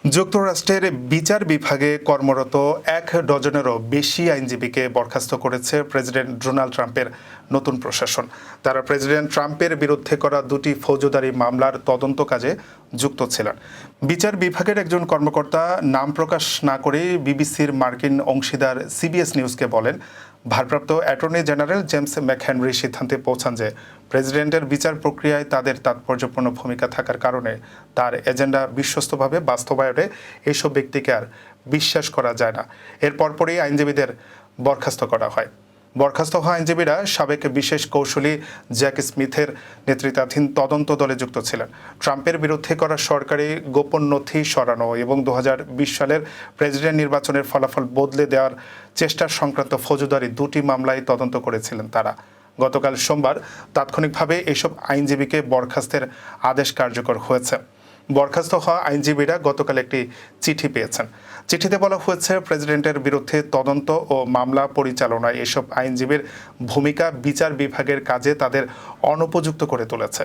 যুক্তরাষ্ট্রের বিচার বিভাগে কর্মরত ১ ডজনেরও বেশি আইনজীবীকে বরখাস্ত করেছে প্রেসিডেন্ট ডোনাল্ড ট্রাম্পের নতুন প্রশাসন। তারা প্রেসিডেন্ট ট্রাম্পের বিরুদ্ধে করা দুটি ফৌজদারি মামলার তদন্ত কাজে যুক্ত ছিলেন। বিচার বিভাগের একজন কর্মকর্তা নাম প্রকাশ না করে বিবিসির মার্কিন অংশীদার সিবিএস নিউজকে বলেন, ভারপ্রাপ্ত অ্যাটর্নি জেনারেল জেমস ম্যাকহেনরি সিদ্ধান্তে পৌঁছান যে প্রেসিডেন্টের বিচার প্রক্রিয়ায় তাদের তাৎপর্যপূর্ণ ভূমিকা থাকার কারণে তার এজেন্ডা বিশ্বস্তভাবে বাস্তবায়নে এসব ব্যক্তিকে আর বিশ্বাস করা যায় না। এর পরপরই আইনজীবীদের বরখাস্ত করা হয়। বরখাস্ত হওয়া আইনজীবীরা সাবেক বিশেষ কৌশলী জ্যাক স্মিথের নেতৃত্বাধীন তদন্ত দলে যুক্ত ছিলেন। ট্রাম্পের বিরুদ্ধে করা সরকারি গোপন নথি সরানো এবং ২০২০ সালের প্রেসিডেন্ট নির্বাচনের ফলাফল বদলে দেওয়ার চেষ্টা সংক্রান্ত ফৌজদারি দুটি মামলায় তদন্ত করেছিলেন তারা। গতকাল সোমবার তাৎক্ষণিকভাবে এসব আইনজীবীকে বরখাস্তের আদেশ কার্যকর হয়েছে। বরখাস্ত হওয়া আইনজীবীরা গতকাল একটি চিঠি পেয়েছেন। চিঠিতে বলা হয়েছে, প্রেসিডেন্টের বিরুদ্ধে তদন্ত ও মামলা পরিচালনায় এসব আইনজীবীর ভূমিকা বিচার বিভাগের কাজে তাদের অনুপযুক্ত করে তুলেছে।